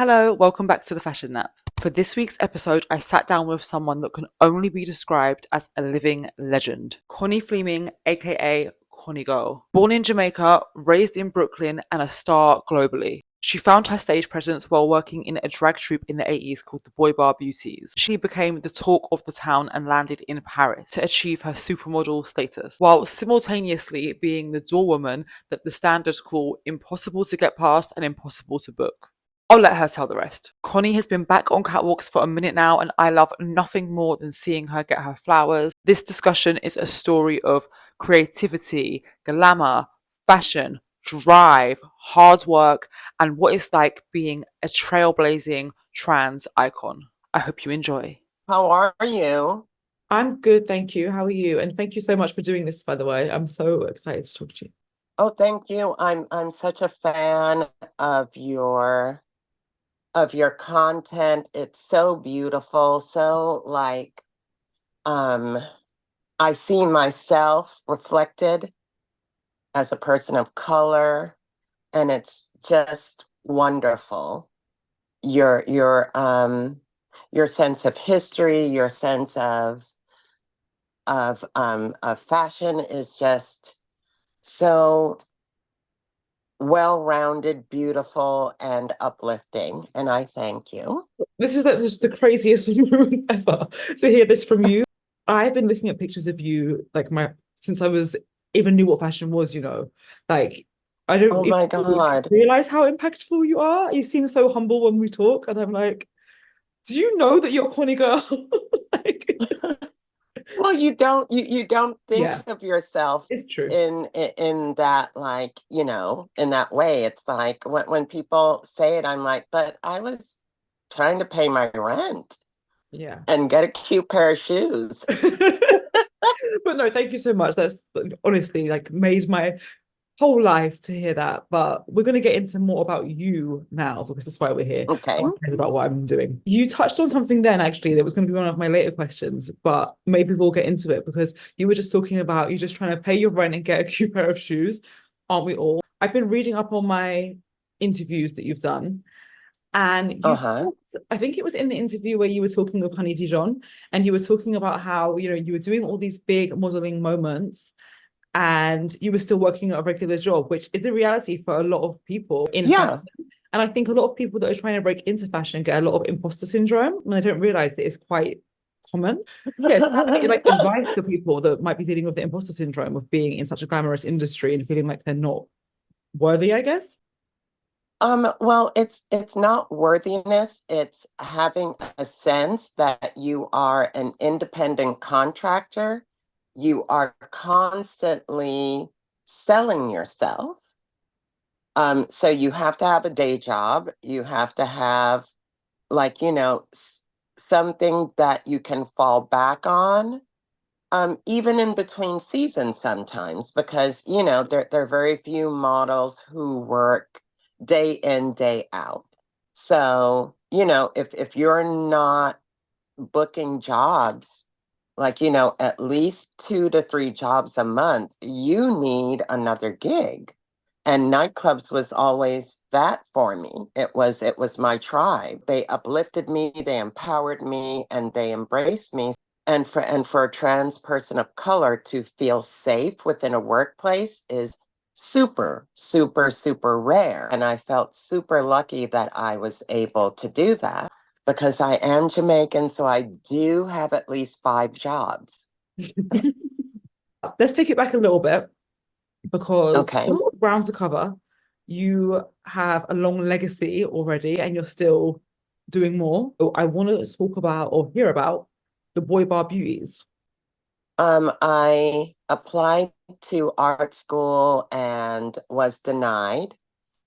Hello, welcome back to the Fashion Nap. For this week's episode, I sat down with someone that can only be described as a living legend. Connie Fleming, aka Connie Girl. Born in Jamaica, raised in Brooklyn, and a star globally. She found her stage presence while working in a drag troupe in the 80s called the Boy Bar Beauties. She became the talk of the town and landed in Paris to achieve her supermodel status, while simultaneously being the doorwoman that the standards call impossible to get past and impossible to book. I'll let her tell the rest. Connie has been back on catwalks for a minute now, and I love nothing more than seeing her get her flowers. This discussion is a story of creativity, glamour, fashion, drive, hard work, and what it's like being a trailblazing trans icon. I hope you enjoy. How are you? I'm good, thank you. How are you? And thank you so much for doing this, by the way. I'm so excited to talk to you. Oh, thank you. I'm such a fan of your content. It's so beautiful. So um I see myself reflected as a person of color, and it's just wonderful. Your sense of history, your sense of fashion is just so well-rounded, beautiful, and uplifting. And I thank you. This is like just the craziest moment ever to hear this from you. I've been looking at pictures of you like my since I was even knew what fashion was, Like I don't Oh even my God. realize how impactful you are. You seem so humble when we talk, and I'm like, do you know that you're Connie Girl? Like, Well, you don't think yeah, of yourself it's true. in that, like, in that way. It's like when people say it, I'm like, but I was trying to pay my rent Yeah. and get a cute pair of shoes. But no, thank you so much. That's honestly like made my whole life to hear that. But we're going to get into more about you now because that's why we're here. Okay. No one cares about what I'm doing. You touched on something then, actually, that was going to be one of my later questions, but maybe we'll get into it because you were just talking about you just trying to pay your rent and get a cute pair of shoes. Aren't we all? I've been reading up on my interviews that you've done. And you Uh-huh. talked, I think it was in the interview where you were talking with Honey Dijon, and you were talking about how, you were doing all these big modeling moments and you were still working at a regular job, which is the reality for a lot of people in fashion. Yeah. And I think a lot of people that are trying to break into fashion get a lot of imposter syndrome and they don't realize that it's quite common. Yeah, like advice for people that might be dealing with the imposter syndrome of being in such a glamorous industry and feeling like they're not worthy, I guess. Well, it's not worthiness, it's having a sense that you are an independent contractor. You are constantly selling yourself. So you have to have a day job. You have to have, like, something that you can fall back on, even in between seasons sometimes, because, there are very few models who work day in, day out. So, if you're not booking jobs, like, at least 2 to 3 jobs a month, you need another gig. And nightclubs was always that for me. It was my tribe. They uplifted me, they empowered me, and they embraced me. And for a trans person of color to feel safe within a workplace is super, super, super rare. And I felt super lucky that I was able to do that because I am Jamaican, so I do have at least 5 jobs. Let's take it back a little bit because Okay. a lot of ground to cover. You have a long legacy already and you're still doing more. So I want to talk about or hear about the Boy Bar Beauties. I applied to art school and was denied.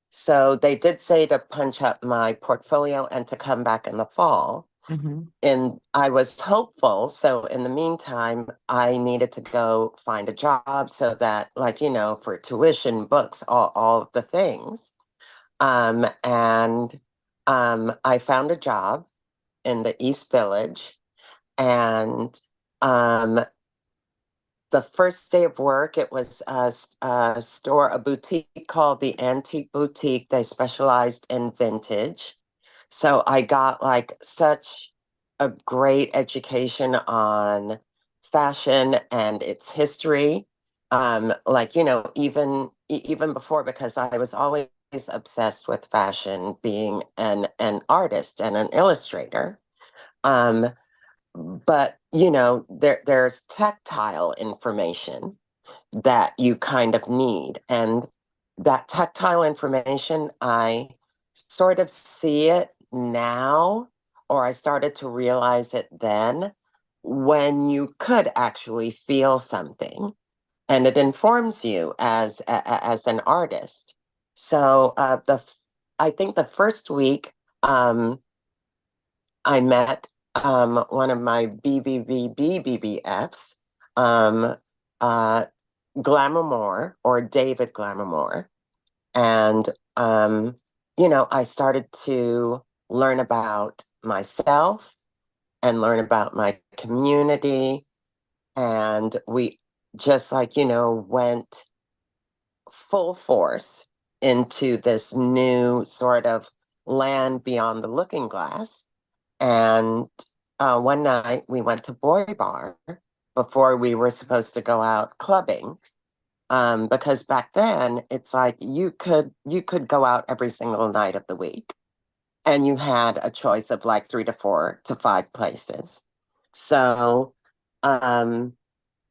So they did say to punch up my portfolio and to come back in the fall. Mhm. And I was hopeful. So in the meantime, I needed to go find a job so that, like, for tuition, books, all of the things. And I found a job in the East Village. And um, the first day of work, it was a store, a boutique called the Antique Boutique. They specialized in vintage. So I got like such a great education on fashion and its history. Like, even before, because I was always obsessed with fashion, being an artist and an illustrator. Um, but there's tactile information that you kind of need. And that tactile information, I sort of see it now, or I started to realize it then, when you could actually feel something and it informs you as an artist. So I think the first week, I met one of my BBBFs, um, uh, Glamour or David Glamour. And, I started to learn about myself and learn about my community. And we just went full force into this new sort of land beyond the looking glass. And one night we went to Boy Bar before we were supposed to go out clubbing. Because back then it's like you could go out every single night of the week, and you had a choice of like 3 to 4 to 5 places. So um,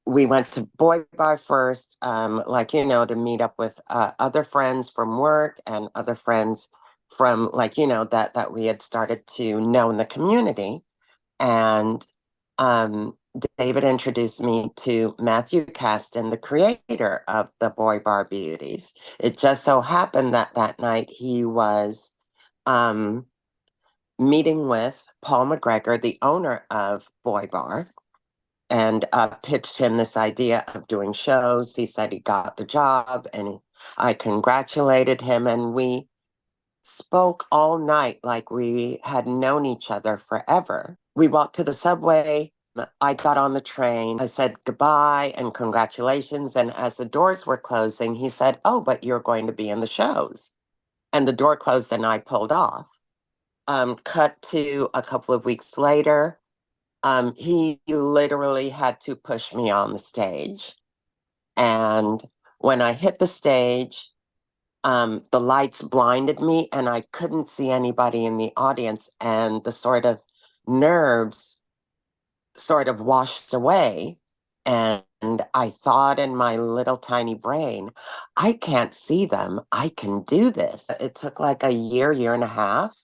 we went to Boy Bar first, to meet up with other friends from work and other friends from that we had started to know in the community. And um, David introduced me to Matthew Caston, the creator of the Boy Bar Beauties. It just so happened that that night he was um, meeting with Paul McGregor, the owner of Boy Bar, and pitched him this idea of doing shows. He said he got the job, and I congratulated him, and we spoke all night like we had known each other forever. We walked to the subway. I got on the train. I said goodbye and congratulations. And as the doors were closing, he said, "Oh, but you're going to be in the shows." And the door closed and I pulled off. Cut to a couple of weeks later. He literally had to push me on the stage. And when I hit the stage, the lights blinded me and I couldn't see anybody in the audience, and the sort of nerves sort of washed away. And I thought in my little tiny brain, I can't see them. I can do this. It took like a year and a half.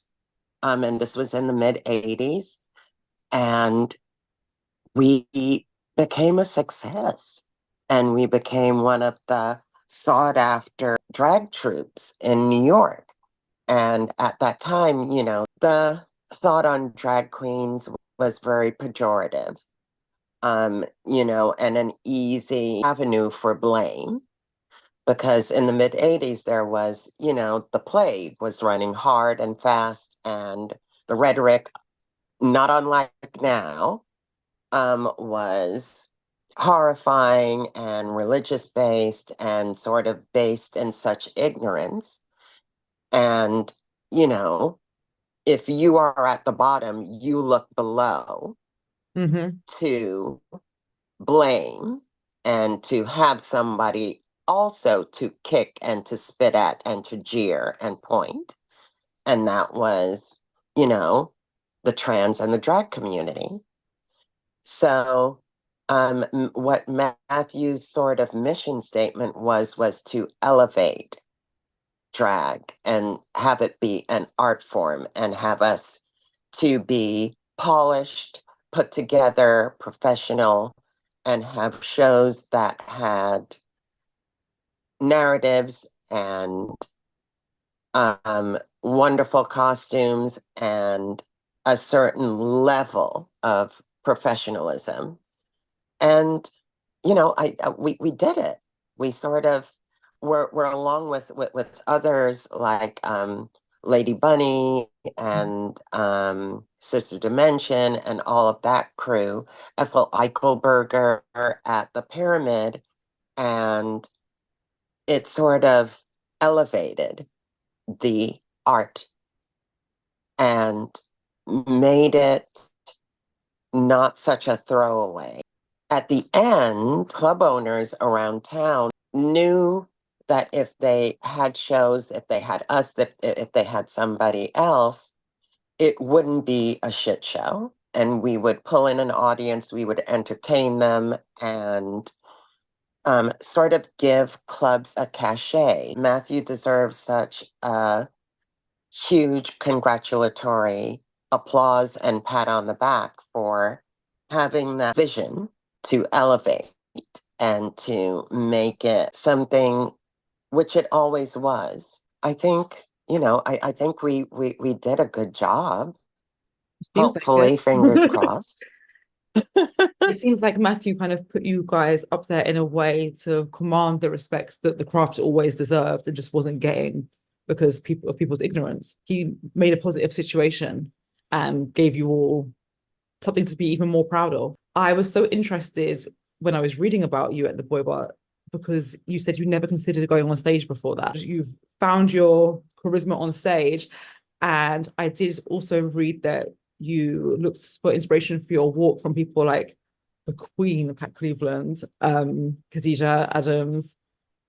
And this was in the mid 80s. And we became a success. And we became one of the sought after drag troupes in New York. And at that time, the thought on drag queens was very pejorative, and an easy avenue for blame. Because in the mid 80s, there was, the plague was running hard and fast, and the rhetoric, not unlike now, was horrifying and religious based and sort of based in such ignorance. And, you know, if you are at the bottom, you look below Mm-hmm. to blame and to have somebody also to kick and to spit at and to jeer and point. And that was, you know, the trans and the drag community. So, what Matthew's sort of mission statement was to elevate drag and have it be an art form and have us to be polished, put together, professional, and have shows that had narratives and wonderful costumes and a certain level of professionalism. And we did it. We sort of were along with others like Lady Bunny and Sister Dimension and all of that crew, Ethel Eichelberger at the Pyramid, and it sort of elevated the art and made it not such a throwaway. At the end, club owners around town knew that if they had shows, if they had us, if they had somebody else, it wouldn't be a shit show. And we would pull in an audience, we would entertain them, and sort of give clubs a cachet. Matthew deserves such a huge congratulatory applause and pat on the back for having that vision to elevate and to make it something which it always was. I think, I think we did a good job. Seems like Hopefully, fingers it. crossed. It seems like Matthew kind of put you guys up there in a way to command the respects that the craft always deserved and just wasn't getting because people's ignorance. He made a positive situation and gave you all something to be even more proud of. I was so interested when I was reading about you at the Boy Bar because you said you never considered going on stage before that. You've found your charisma on stage. And I did also read that you looked for inspiration for your walk from people like the Queen of Pat Cleveland, Khadija Adams,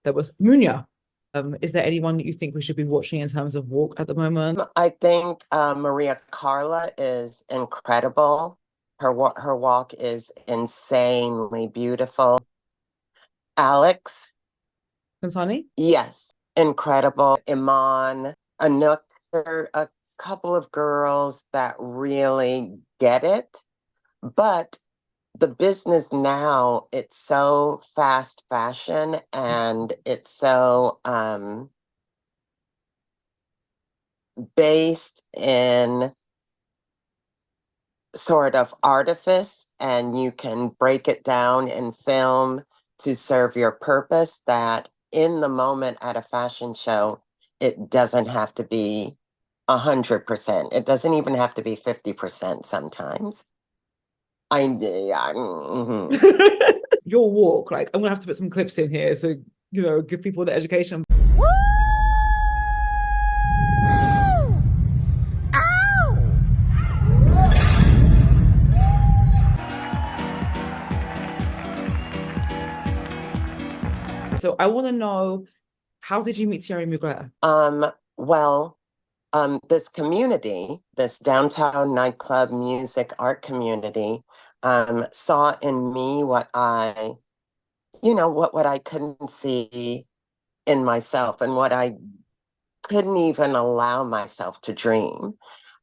there was Munya. Is there anyone that you think we should be watching in terms of walk at the moment? I think Maria Carla is incredible. Her walk is insanely beautiful. Alex, Kansani? yes, incredible. Iman, Anouk, there are a couple of girls that really get it. But the business now, it's so fast fashion and it's so based in sort of artifice, and you can break it down in film to serve your purpose, that in the moment at a fashion show, it doesn't have to be 100%. It doesn't even have to be 50% sometimes. Your walk, like I'm gonna have to put some clips in here so give people the education. So I want to know, how did you meet Thierry Mugler? Well, this community, this downtown nightclub music art community, saw in me what what I couldn't see in myself and what I couldn't even allow myself to dream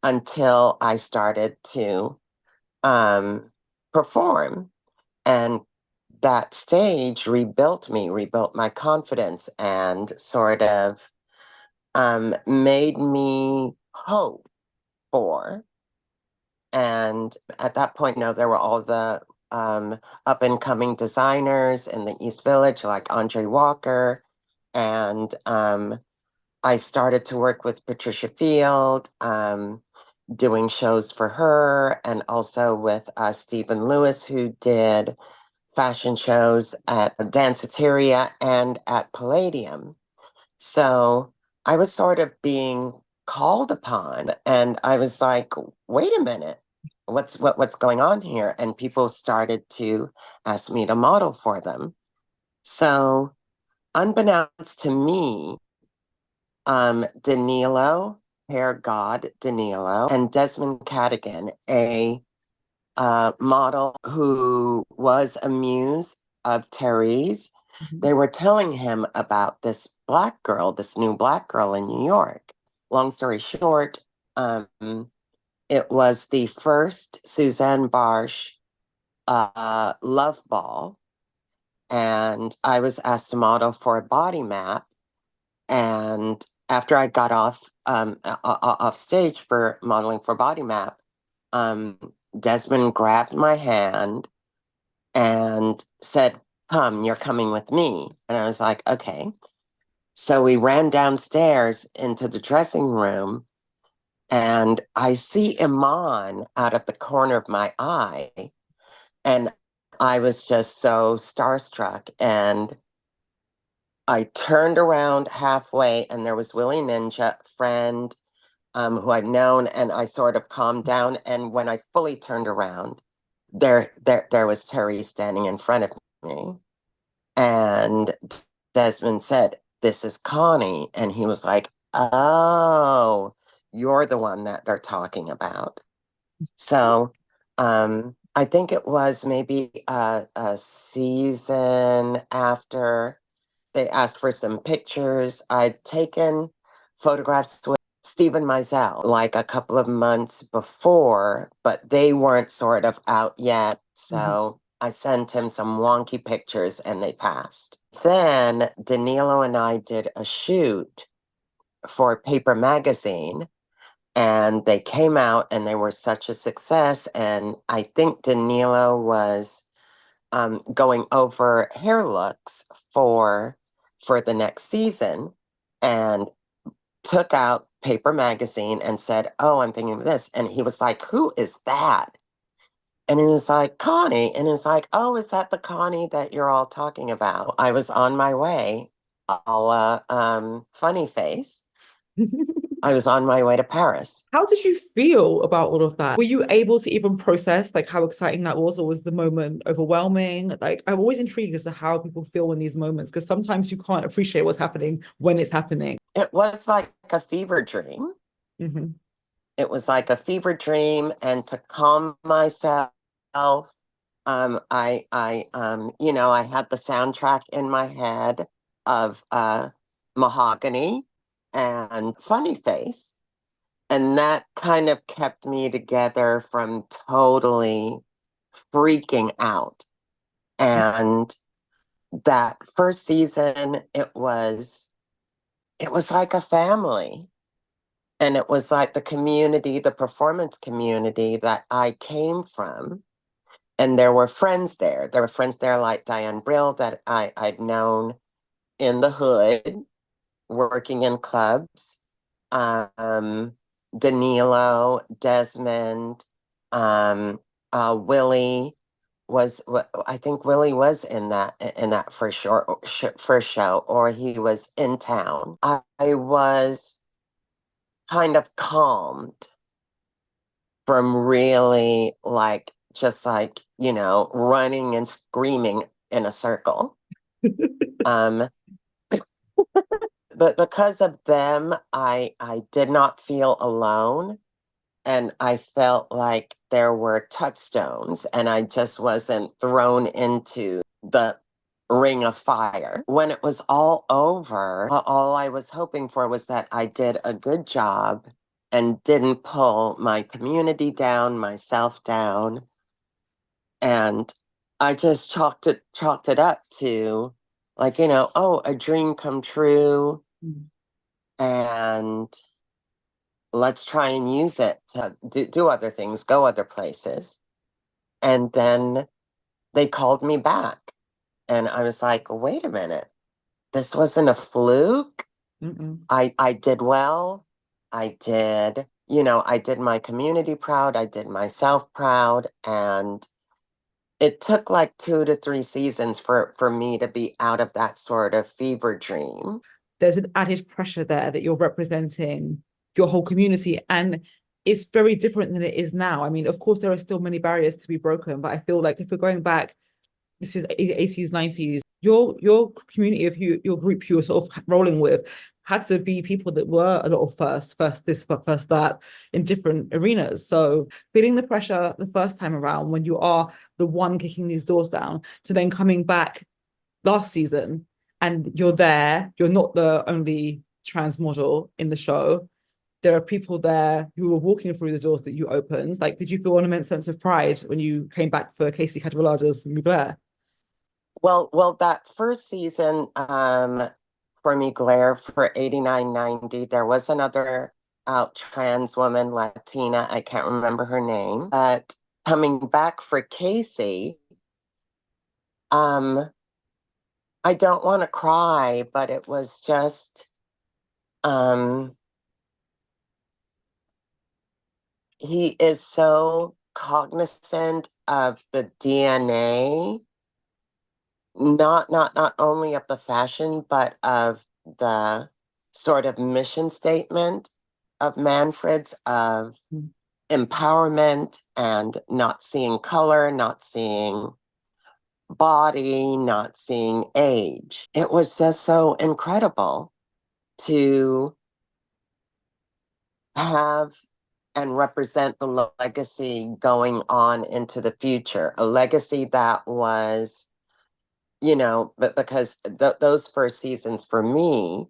until I started to perform. And that stage rebuilt me, rebuilt my confidence, and sort of made me hope for. And at that point, there were all the up and coming designers in the East Village, like Andre Walker. And I started to work with Patricia Field, doing shows for her, and also with Stephen Lewis, who did fashion shows at Danceteria and at Palladium. So I was sort of being called upon, and I was like, wait a minute, what's going on here? And people started to ask me to model for them. So unbeknownst to me, Danilo, hair god Danilo, and Desmond Cadigan, a model who was a muse of Thierry's, they were telling him about this black girl, this new black girl in New York. Long story short, it was the first Suzanne Barsh love ball, and I was asked to model for a body map. And after I got off stage for modeling for body map, Desmond grabbed my hand and said, "Come, you're coming with me." And I was like, okay. So we ran downstairs into the dressing room, and I see Iman out of the corner of my eye. And I was just so starstruck. And I turned around halfway, and there was Willie Ninja, friend, who I've known, and I sort of calmed down. And when I fully turned around, there was Terry standing in front of me. And Desmond said, "This is Connie." And he was like, "Oh, you're the one that they're talking about." So I think it was maybe a season after they asked for some pictures. I'd taken photographs with Stephen Meisel like a couple of months before, but they weren't sort of out yet. Mhm. So I sent him some wonky pictures and they passed. Then Danilo and I did a shoot for Paper Magazine, and they came out and they were such a success. And I think Danilo was going over hair looks for the next season, and took out Paper Magazine and said, "Oh, I'm thinking of this." And he was like, "Who is that?" And he was like, "Connie." And he's like, "Oh, is that the Connie that you're all talking about?" I was on my way, all funny face. I was on my way to Paris. How did you feel about all of that? Were you able to even process like how exciting that was, or was the moment overwhelming? Like, I'm always intrigued as to how people feel in these moments because sometimes you can't appreciate what's happening when it's happening. It was like a fever dream. Mm-hmm. It was like a fever dream, and to calm myself, I had the soundtrack in my head of Mahogany and Funny Face, and that kind of kept me together from totally freaking out. And that first season, it was like a family. And it was like the community, the performance community that I came from. And there were friends there. There were friends there like Diane Brill that I'd known in the hood, working in clubs. Um, Danilo, Desmond, um, Willie I think Willie was in that first show, or he was in town. I was kind of calmed from really like just like, running and screaming in a circle. Um, but because of them, I did not feel alone. And I felt like there were touchstones and I just wasn't thrown into the ring of fire. When it was all over, all I was hoping for was that I did a good job and didn't pull my community down, myself down. And I just chalked it up to like, oh, a dream come true, and let's try and use it to do other things, go other places. And then they called me back. And I was like, wait a minute, this wasn't a fluke. Mm-mm. I did well. I did my community proud. I did myself proud. And it took like 2 to 3 seasons for me to be out of that sort of fever dream. There's an added pressure there that you're representing your whole community. And it's very different than it is now. I mean, of course, there are still many barriers to be broken, but I feel like if we're going back, this is 80s, 90s, your community of your group you were sort of rolling with had to be people that were a lot of first this, first that in different arenas. So feeling the pressure the first time around when you are the one kicking these doors down to then coming back last season and you're there, you're not the only trans model in the show. There are people there who were walking through the doors that you opened. Like, did you feel an immense sense of pride when you came back for Casey Cadwallader's Mugler? Well, that first season, for Mugler for 89-90, there was another out trans woman, Latina, I can't remember her name, but coming back for Casey, um, I don't want to cry, but it was just, um, he is so cognizant of the DNA, not only of the fashion, but of the sort of mission statement. of Manfred's of empowerment and not seeing color, not seeing body, not seeing age. It was just so incredible to have and represent the legacy going on into the future, a legacy that was, but because those first seasons for me,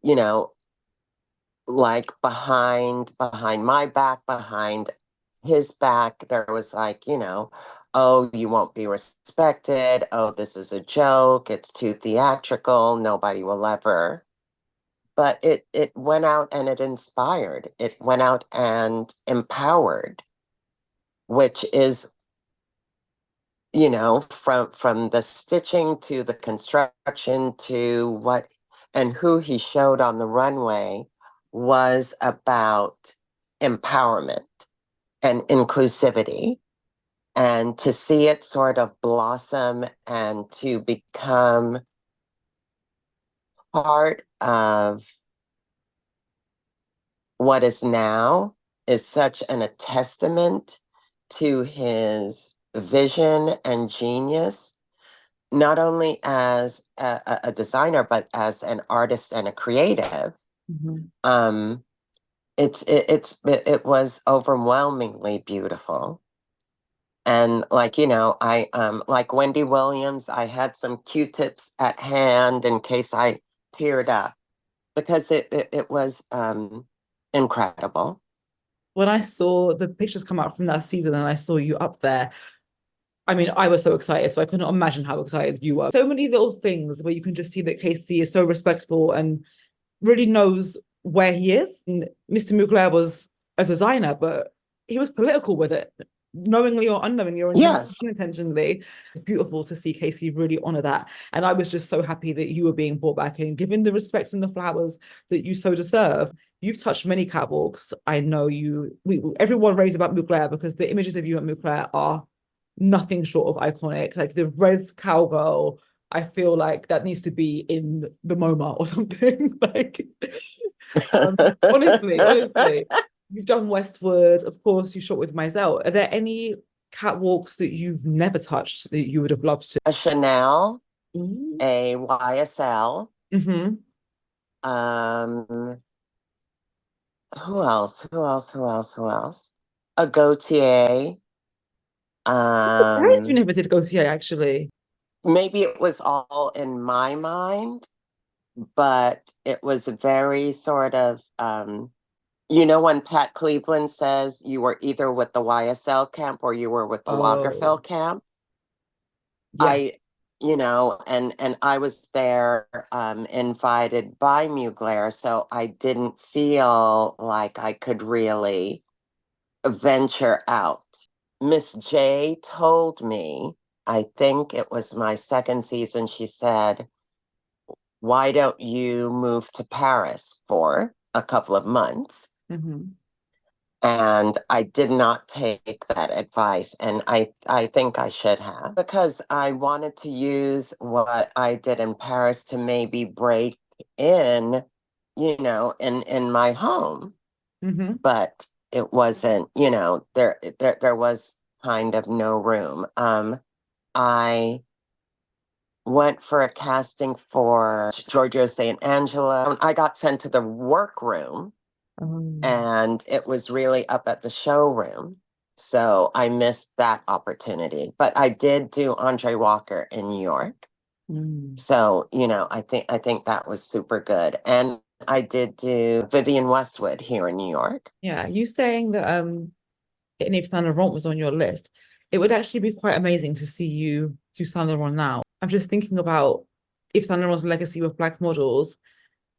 you know, like behind my back, behind his back, there was like, oh, you won't be respected. Oh, this is a joke. It's too theatrical. Nobody will ever. But it went out and it inspired. It went out and empowered, which is, from the stitching to the construction to what and who he showed on the runway was about empowerment and inclusivity. And to see it sort of blossom and to become part of what is now is such a testament to his vision and genius, not only as a designer, but as an artist and a creative. Mm-hmm. It was overwhelmingly beautiful. And I like Wendy Williams, I had some Q-tips at hand in case I teared up because it was incredible. When I saw the pictures come out from that season and I saw you up there, I mean, I was so excited, so I couldn't imagine how excited you were. So many little things where you can just see that Casey is so respectful and really knows where he is. And Mr. Mugler was a designer, but he was political with it, knowingly or unknowingly or Yes. unintentionally. It's beautiful to see Casey really honor that. And I was just so happy that you were being brought back and given the respect and the flowers that you so deserve. You've touched many catwalks. I know everyone raves about Mugler because the images of you at Mugler are nothing short of iconic. Like the red cowgirl, I feel like that needs to be in the MoMA or something. Like, honestly, you've done Westwood, of course. You shot with Mizell. Are there any catwalks that you've never touched that you would have loved to? A Chanel, a YSL. Mm-hmm. Who else? A Gautier. You never did Gautier, actually. Maybe it was all in my mind, but it was very sort of, when Pat Cleveland says you were either with the YSL camp or you were with the Lagerfeld camp. Yeah. And I was there invited by Mugler, so I didn't feel like I could really venture out. Miss J told me, I think it was my second season, she said, why don't you move to Paris for a couple of months? Mm-hmm. And I did not take that advice. And I think I should have, because I wanted to use what I did in Paris to maybe break in, in my home. Mm-hmm. But it wasn't, there was kind of no room. I went for a casting for Giorgio St. Angelo. I got sent to the workroom. And it was really up at the showroom. So I missed that opportunity. But I did do Andre Walker in New York. So, I think that was super good. And I did do Vivienne Westwood here in New York. Yeah, you saying that Yves Saint Laurent was on your list. It would actually be quite amazing to see you do Saint Laurent now. I'm just thinking about Yves Saint Laurent's legacy with Black models.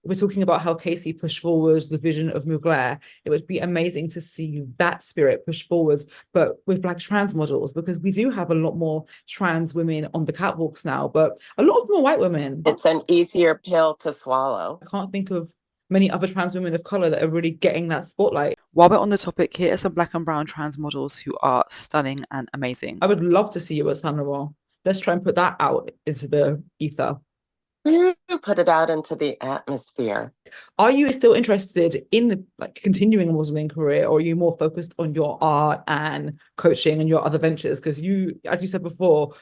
We're talking about how Casey pushed forward the vision of Mugler. It would be amazing to see that spirit push forwards, but with Black trans models, because we do have a lot more trans women on the catwalks now, but a lot of them are white women. It's an easier pill to swallow. I can't think of many other trans women of color that are really getting that spotlight. While we're on the topic, here are some Black and brown trans models who are stunning and amazing. I would love to see you at Saint Laurent. Let's try and put that out into the ether. You put it out into the atmosphere. Are you still interested in the like continuing a modeling career, or are you more focused on your art and coaching and your other ventures? Because you, as you said before,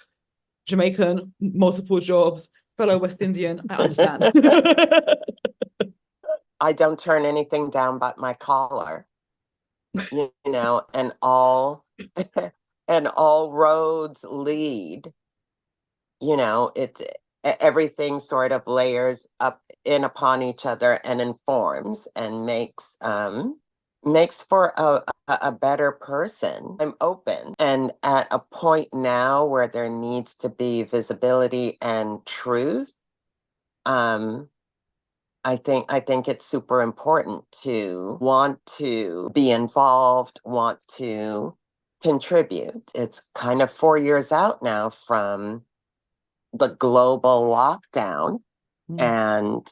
Jamaican, multiple jobs, fellow West Indian, I understand. I don't turn anything down but my collar, and all and all roads lead, it's everything sort of layers up in upon each other and informs and makes for a better person. I'm open and at a point now where there needs to be visibility and truth. um I think it's super important to want to be involved, want to contribute. It's kind of 4 years out now from the global lockdown. And,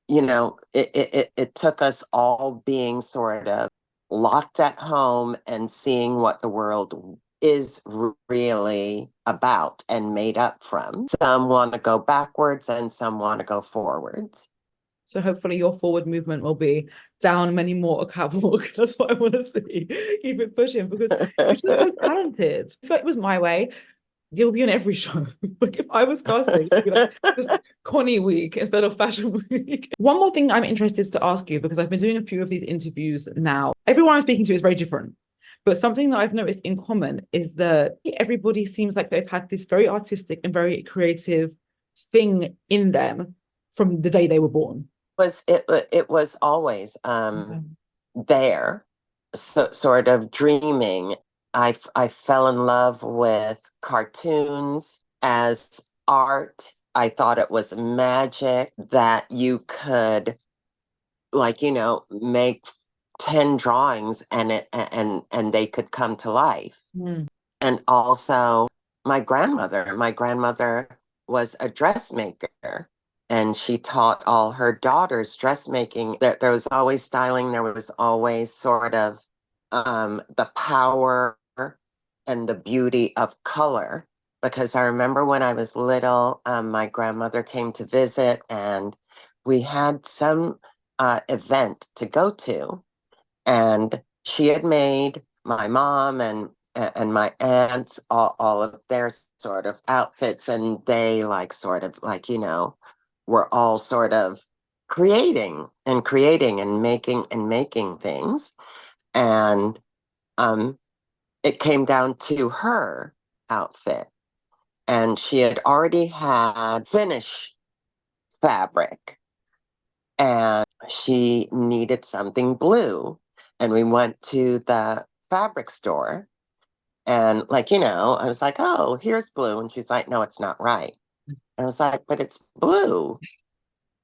it took us all being sort of locked at home and seeing what the world is really about and made up from. Some want to go backwards and some want to go forwards. So hopefully your forward movement will be down many more a catwalk. That's what I want to see. Keep it pushing because you're just so talented. If it was my way, you'll be on every show. Like if I was casting, it'd be like just Connie week instead of fashion week. One more thing I'm interested to ask you, because I've been doing a few of these interviews now. Everyone I'm speaking to is very different. But something that I've noticed in common is that everybody seems like they've had this very artistic and very creative thing in them from the day they were born. It was always there, sort of dreaming. I fell in love with cartoons as art. I thought it was magic that you could, like, make 10 drawings and they could come to life. And also my grandmother was a dressmaker, and she taught all her daughters dressmaking. There was always styling. There was always sort of the power and the beauty of color. Because I remember when I was little, my grandmother came to visit, and we had some event to go to, and she had made my mom and my aunts all of their sort of outfits, and they like sort of like were all sort of creating and making things. And it came down to her outfit, and she had already had finish fabric, and she needed something blue. And we went to the fabric store, and I was like, oh, here's blue. And she's like, no, it's not right. I was like, but it's blue.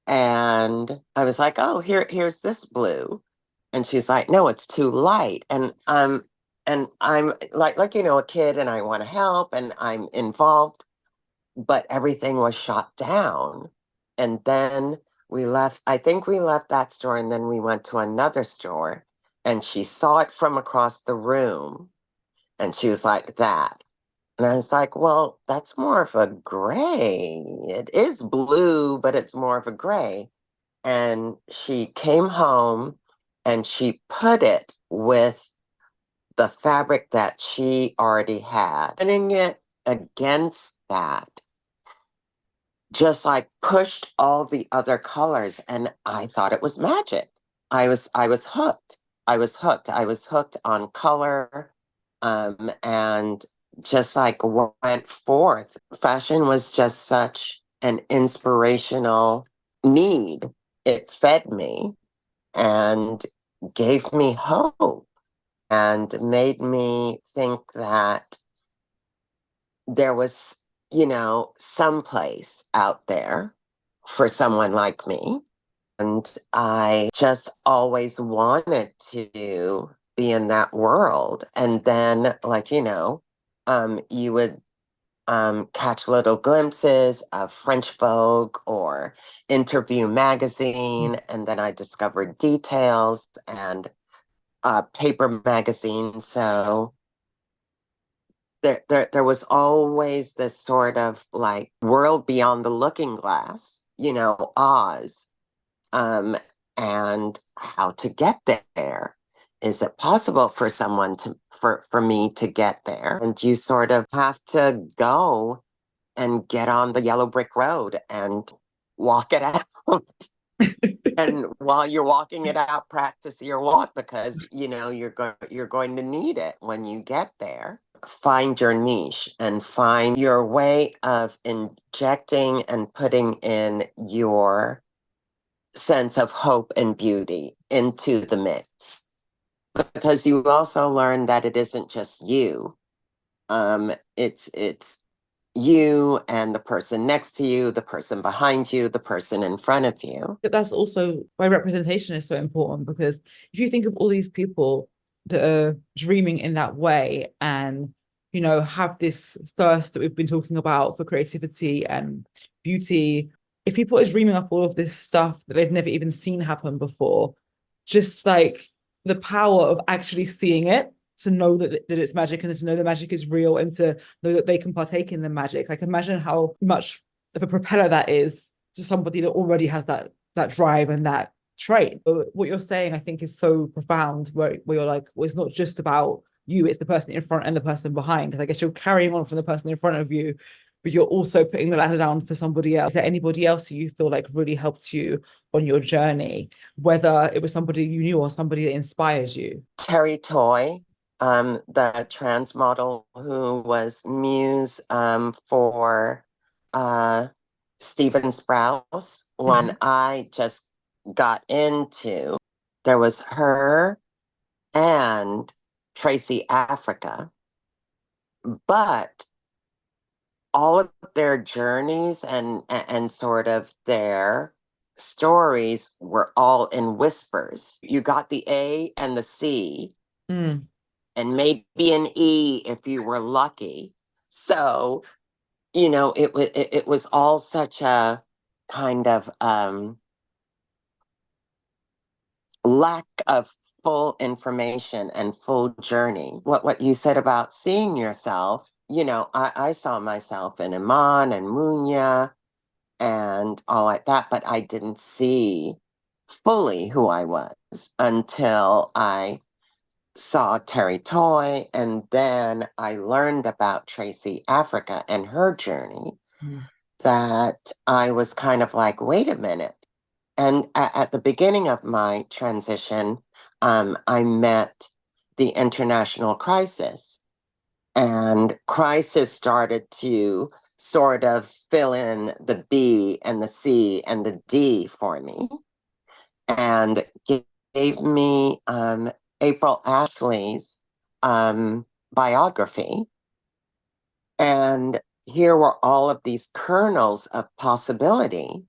And I was like, oh, here's this blue. And she's like, no, it's too light. And I'm a kid, and I want to help and I'm involved, but everything was shot down. And then I think we left that store, and then we went to another store, and she saw it from across the room, and she was like, that. And I was like, well, that's more of a gray. It is blue, but it's more of a gray. And she came home and she put it with the fabric that she already had, putting it against that, just like pushed all the other colors. And I thought it was magic. I was hooked. I was hooked on color, and just like went forth. Fashion was just such an inspirational need. It fed me and gave me hope and made me think that there was, some place out there for someone like me. And I just always wanted to be in that world. And then, you would catch little glimpses of French Vogue or Interview magazine. And then I discovered Details and Paper magazine. So there was always this sort of like world beyond the looking glass, Oz, um, and how to get there. Is it possible for someone for me to get there? And you sort of have to go and get on the yellow brick road and walk it out. And while you're walking it out, practice your walk because you're going to need it when you get there. Find your niche and find your way of injecting and putting in your sense of hope and beauty into the mix. Because you also learn that it isn't just you. It's you and the person next to you, the person behind you, the person in front of you. That's also why representation is so important, because if you think of all these people that are dreaming in that way and have this thirst that we've been talking about for creativity and beauty, if people are dreaming up all of this stuff that they've never even seen happen before, just like the power of actually seeing it, to know that it's magic, and to know the magic is real, and to know that they can partake in the magic. Like, imagine how much of a propeller that is to somebody that already has that drive and that trait. But what you're saying, I think, is so profound, where you're like, well, it's not just about you, it's the person in front and the person behind. And I guess you're carrying on from the person in front of you, but you're also putting the ladder down for somebody else. Is there anybody else who you feel like really helped you on your journey, whether it was somebody you knew or somebody that inspired you? Terry Toy, the trans model who was muse for Stephen Sprouse when I just got into. There was her and Tracy Africa, but all of their journeys and sort of their stories were all in whispers. You got the A and the C, Mm. and maybe an E if you were lucky. So, it was all such a kind of lack of full information and full journey. What you said about seeing yourself, I saw myself in Iman and Munya and all like that, but I didn't see fully who I was until I saw Terry Toy, and then I learned about Tracy Africa and her journey, Mm. that I was kind of like, wait a minute. And at the beginning of my transition, I met the international crisis, and crisis started to sort of fill in the B and the C and the D for me, and gave me April Ashley's biography. And here were all of these kernels of possibility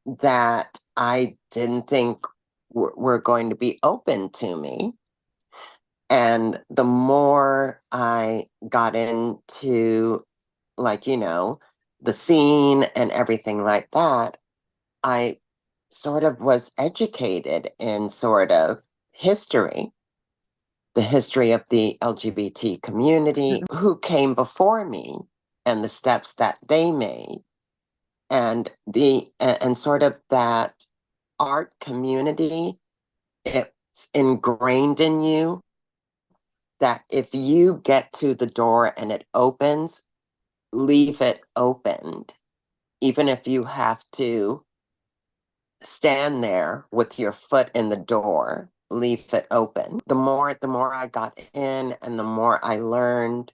that I didn't think were going to be open to me. And the more I got into, like, the scene and everything like that, I sort of was educated in sort of history, the history of the LGBT community, who came before me and the steps that they made, and sort of that art community. It's ingrained in you that if you get to the door and it opens, leave it opened, even if you have to stand there with your foot in the door, leave it open. The more I got in and the more I learned,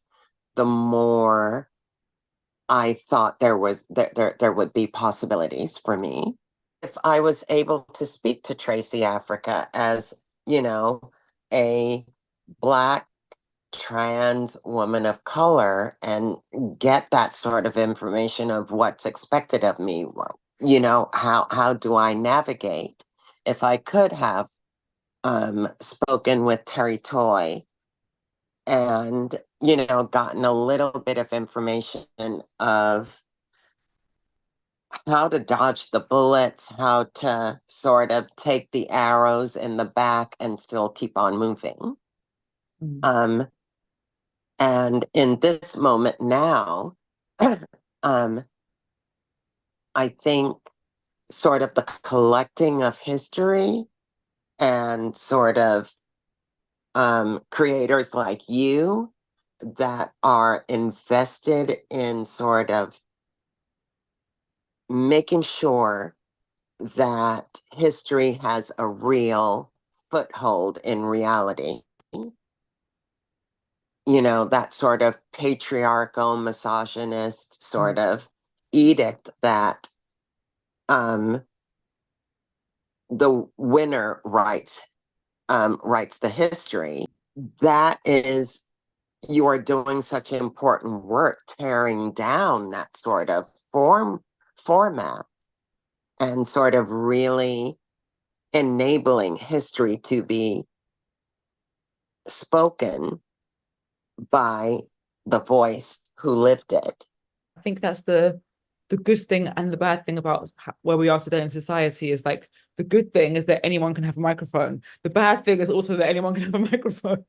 the more I thought there would be possibilities for me. If I was able to speak to Tracy Africa as, a Black trans woman of color and get that sort of information of what's expected of me, how do I navigate? If I could have spoken with Terry Toy and, gotten a little bit of information of how to dodge the bullets, how to sort of take the arrows in the back and still keep on moving. Mm. Um, And in this moment now, um, I think sort of the collecting of history and sort of creators like you that are invested in sort of making sure that history has a real foothold in reality. You know, that sort of patriarchal, misogynist sort of edict that um, the winner writes the history. That is, you are doing such important work tearing down that sort of format and sort of really enabling history to be spoken by the voice who lived it. I think that's the good thing and the bad thing about where we are today in society is like the good thing is that anyone can have a microphone. The bad thing is also that anyone can have a microphone.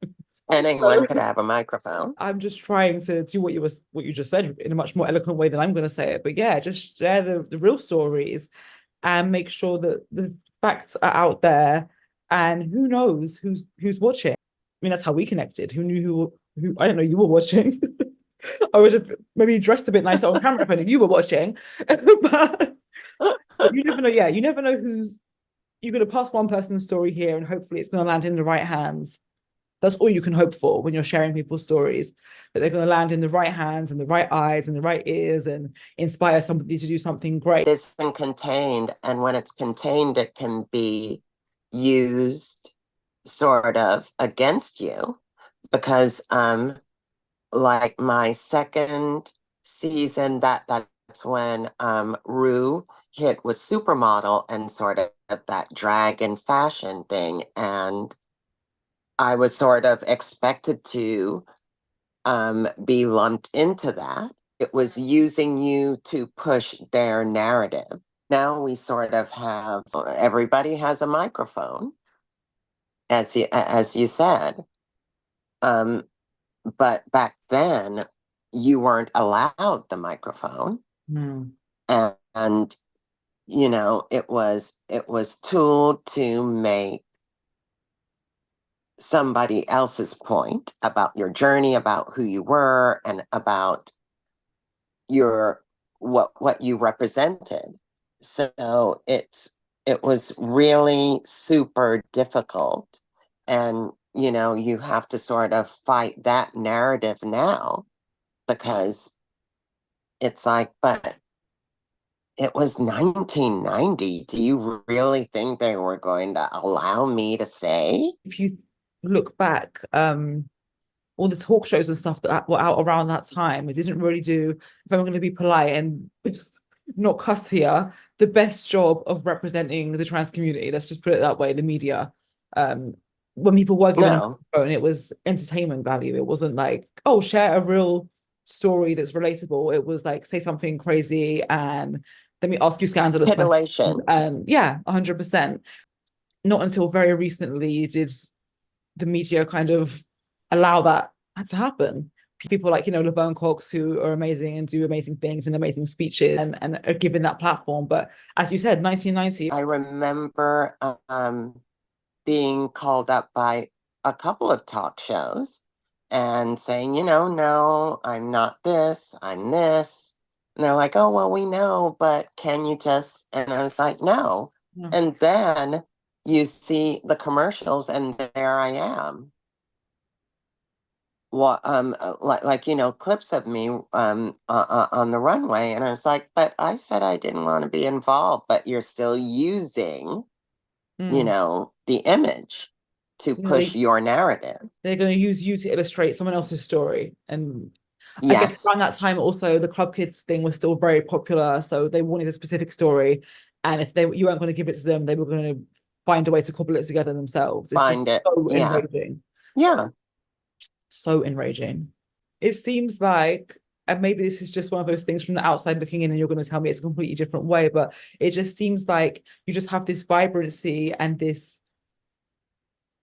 Anyone So could have a microphone. I'm just trying to do what you just said in a much more eloquent way than I'm going to say it. But yeah, just share the real stories and make sure that the facts are out there. And who knows who's watching? I mean, that's how we connected. Who knew who I don't know you were watching. I would have maybe dressed a bit nicer on camera if I knew you were watching. but, but you never know. Yeah, you never know who's you're going to pass one person's story here, and hopefully it's going to land in the right hands. That's all you can hope for when you're sharing people's stories, that they're going to land in the right hands and the right eyes and the right ears and inspire somebody to do something great. It isn't contained, and when it's contained, it can be used sort of against you because like my second season, that's when Rue hit with Supermodel and sort of that drag and fashion thing. And I was sort of expected to be lumped into that. It was using you to push their narrative. Now we sort of have everybody has a microphone, as you said. But back then, you weren't allowed the microphone, and you know it was tooled to make somebody else's point about your journey, about who you were, and about your what you represented. So it was really super difficult, and you know you have to sort of fight that narrative now because it's like, but it was 1990. Do you really think they were going to allow me to say? If you look back, all the talk shows and stuff that were out around that time, it didn't really do, if I'm going to be polite and not cuss here, the best job of representing the trans community. Let's just put it that way. The media, um, when people were given a No, microphone, it was entertainment value. It wasn't like, oh, share a real story that's relatable. It was like say something crazy and let me ask you scandalous questions. titillation. And yeah, 100%. Not until very recently did the media kind of allow that to happen. People like, Laverne Cox, who are amazing and do amazing things and amazing speeches and are given that platform. But as you said, 1990. I remember being called up by a couple of talk shows and saying, no, I'm not this, I'm this. And they're like, oh, well, we know, but can you just, and I was like, no. Yeah. And then you see the commercials and there I am. Well, like clips of me on the runway, and I was like, but I said I didn't want to be involved, but you're still using the image to push your narrative. They're going to use you to illustrate someone else's story. And I guess Yes, around that time also the Club Kids thing was still very popular. So they wanted a specific story. And if you weren't going to give it to them, they were going to find a way to cobble it together themselves. It's just find it. so Yeah, enraging. yeah. So enraging. It seems like, and maybe this is just one of those things from the outside looking in, and you're going to tell me it's a completely different way, but it just seems like you just have this vibrancy and this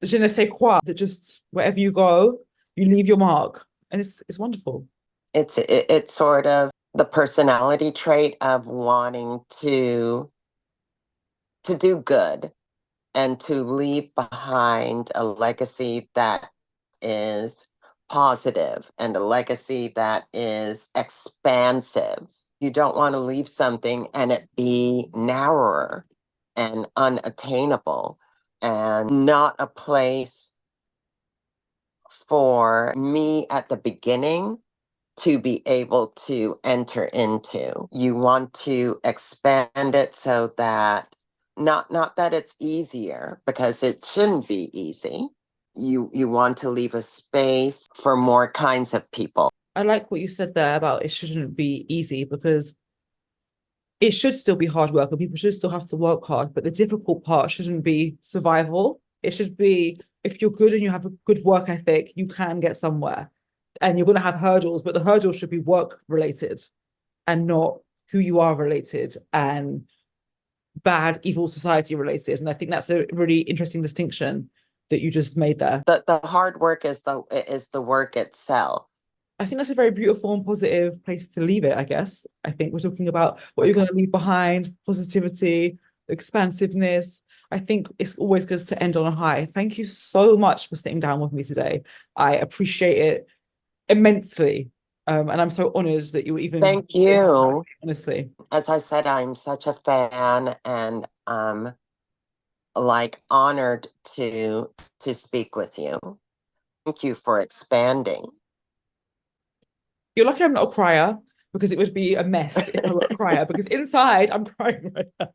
je ne sais quoi that just wherever you go, you leave your mark. and it's wonderful. It's sort of the personality trait of wanting to do good and to leave behind a legacy that is positive and a legacy that is expansive. You don't want to leave something and it be narrower and unattainable and not a place for me at the beginning to be able to enter into. You want to expand it so that not that it's easier, because it shouldn't be easy. You want to leave a space for more kinds of people. I like what you said there about it shouldn't be easy, because it should still be hard work and people should still have to work hard, but the difficult part shouldn't be survival. It should be, if you're good and you have a good work ethic, you can get somewhere. And you're going to have hurdles, but the hurdles should be work related and not who you are related and bad, evil society related. And I think that's a really interesting distinction that you just made there. The hard work is the work itself. I think that's a very beautiful and positive place to leave it, I guess. I think we're talking about what you're going to leave behind, positivity, expansiveness. I think it's always good to end on a high. Thank you so much for sitting down with me today. I appreciate it immensely. And I'm so honored that you were even... Thank you. Honestly. As I said, I'm such a fan and like honored to speak with you. Thank you for expanding. You're lucky I'm not a crier, because it would be a mess if I were a crier, because inside I'm crying right now.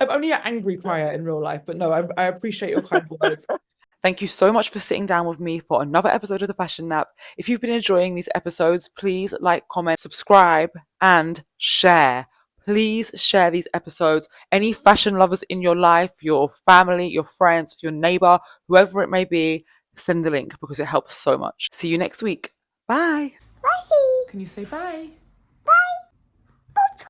I'm only an angry crier in real life, but no, I appreciate your kind words. Thank you so much for sitting down with me for another episode of The Fashion Nap. If you've been enjoying these episodes, please like, comment, subscribe, and share. Please share these episodes. Any fashion lovers in your life, your family, your friends, your neighbor, whoever it may be, send the link because it helps so much. See you next week. Bye. Bye. Can you say bye?